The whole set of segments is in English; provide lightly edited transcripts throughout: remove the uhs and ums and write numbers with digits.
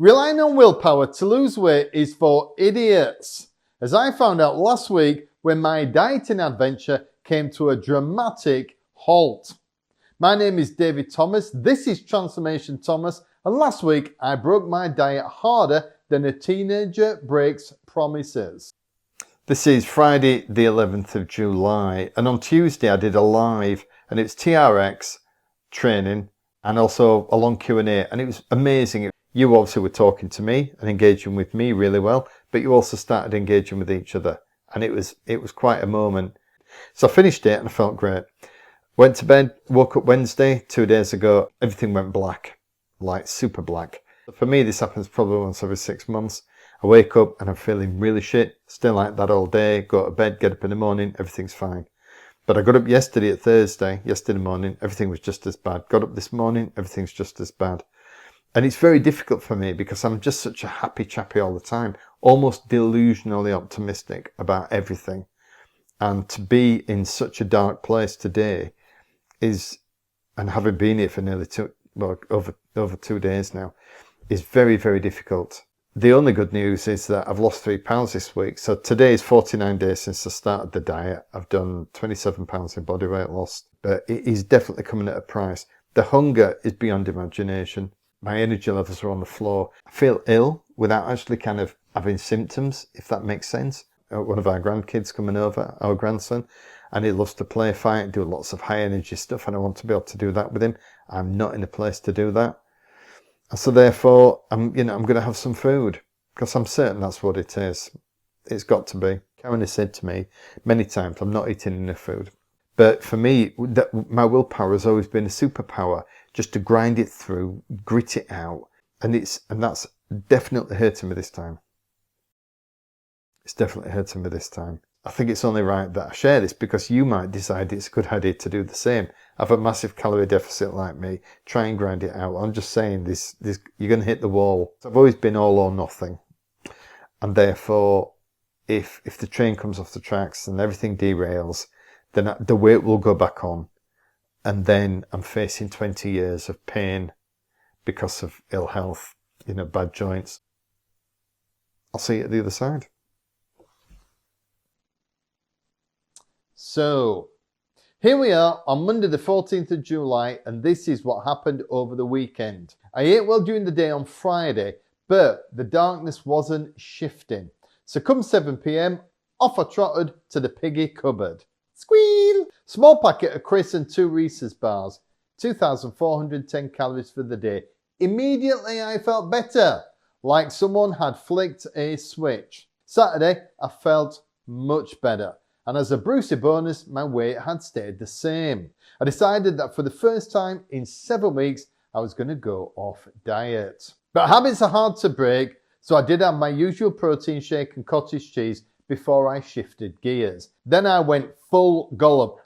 Relying on willpower to lose weight is for idiots, as I found out last week when my dieting adventure came to a dramatic halt. My name is David Thomas, this is Transformation Thomas, and last week I broke my diet harder than a teenager breaks promises. This is Friday the 11th of July, and on Tuesday I did a live, and it's TRX training and also a long Q&A, and it was amazing. You obviously were talking to me and engaging with me really well, but you also started engaging with each other, and it was quite a moment. So I finished it and I felt great. Went to bed, woke up Wednesday, 2 days ago, everything went black, like super black. For me, this happens probably once every 6 months. I wake up and I'm feeling really shit, still like that all day, go to bed, get up in the morning, everything's fine. But I got up yesterday morning, everything was just as bad. Got up this morning, everything's just as bad. And it's very difficult for me because I'm just such a happy chappy all the time, almost delusionally optimistic about everything. And to be in such a dark place today is, and having been here for nearly over 2 days now, is very, very difficult. The only good news is that I've lost 3 pounds this week. So today is 49 days since I started the diet. I've done 27 pounds in body weight loss, but it is definitely coming at a price. The hunger is beyond imagination. My energy levels are on the floor. I feel ill without actually kind of having symptoms, if that makes sense. One of our grandkids coming over, our grandson, and he loves to play fight, do lots of high energy stuff, and I want to be able to do that with him. I'm not in a place to do that. So therefore, I'm going to have some food because I'm certain that's what it is. It's got to be. Karen has said to me many times, I'm not eating enough food. But for me, my willpower has always been a superpower, just to grind it through, grit it out. And that's definitely hurting me this time. It's definitely hurting me this time. I think it's only right that I share this because you might decide it's a good idea to do the same. Have a massive calorie deficit like me, try and grind it out. I'm just saying this you're going to hit the wall. I've always been all or nothing. And therefore, if the train comes off the tracks and everything derails, then the weight will go back on. And then I'm facing 20 years of pain because of ill health, bad joints. I'll see you at the other side. So, here we are on Monday the 14th of July, and this is what happened over the weekend. I ate well during the day on Friday, but the darkness wasn't shifting. So come 7 p.m, off I trotted to the piggy cupboard. Squeal! Small packet of crisps and 2 Reese's bars. 2,410 calories for the day. Immediately I felt better, like someone had flicked a switch. Saturday, I felt much better. And as a Brucey bonus, my weight had stayed the same. I decided that for the first time in 7 weeks, I was going to go off diet. But habits are hard to break, so I did have my usual protein shake and cottage cheese before I shifted gears. Then I went full gollop,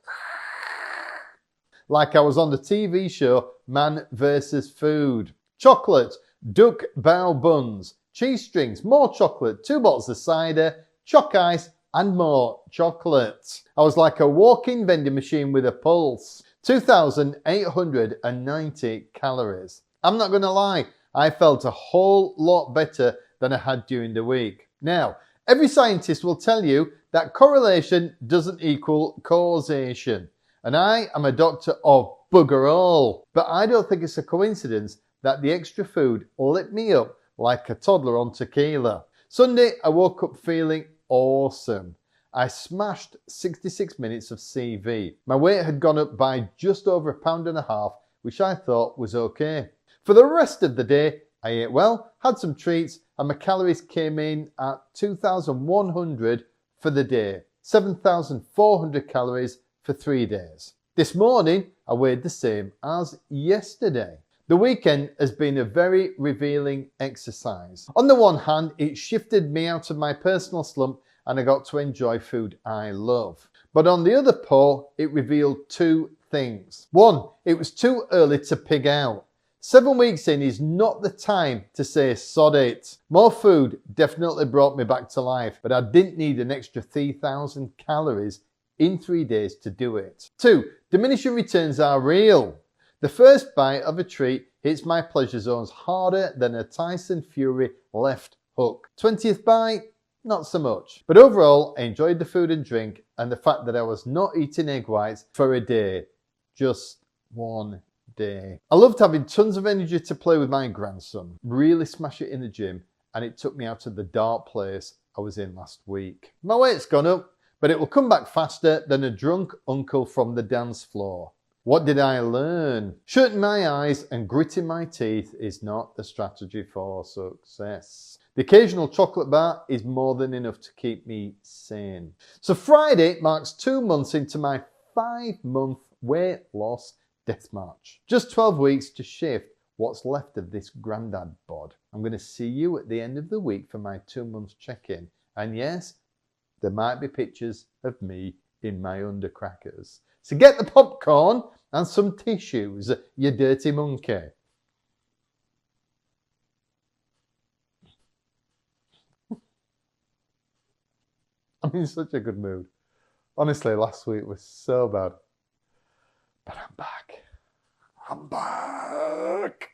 like I was on the TV show Man vs. Food. Chocolate, duck bao buns, cheese strings, more chocolate, 2 bottles of cider, chalk ice, and more chocolate. I was like a walking vending machine with a pulse. 2,890 calories. I'm not going to lie, I felt a whole lot better than I had during the week. Now, every scientist will tell you that correlation doesn't equal causation. And I am a doctor of bugger all. But I don't think it's a coincidence that the extra food lit me up like a toddler on tequila. Sunday, I woke up feeling awesome. I smashed 66 minutes of CV. My weight had gone up by just over 1.5 pounds, which I thought was okay. For the rest of the day, I ate well, had some treats, and my calories came in at 2,100 for the day. 7,400 calories for 3 days. This morning, I weighed the same as yesterday. The weekend has been a very revealing exercise. On the one hand, it shifted me out of my personal slump and I got to enjoy food I love. But on the other pole, it revealed 2 things. 1, it was too early to pig out. 7 weeks in is not the time to say sod it. More food definitely brought me back to life, but I didn't need an extra 3,000 calories in 3 days to do it. 2, diminishing returns are real. The first bite of a treat hits my pleasure zones harder than a Tyson Fury left hook. 20th bite, not so much. But overall, I enjoyed the food and drink and the fact that I was not eating egg whites for a day. Just one day. I loved having tons of energy to play with my grandson, really smash it in the gym, and it took me out of the dark place I was in last week. My weight's gone up, but it will come back faster than a drunk uncle from the dance floor. What did I learn? Shutting my eyes and gritting my teeth is not the strategy for success. The occasional chocolate bar is more than enough to keep me sane. So Friday marks 2 months into my 5-month weight loss death march. Just 12 weeks to shift what's left of this grandad bod. I'm going to see you at the end of the week for my 2-month check-in. And yes, there might be pictures of me in my undercrackers. So get the popcorn and some tissues, you dirty monkey. I'm in such a good mood. Honestly, last week was so bad. But I'm back. I'm back.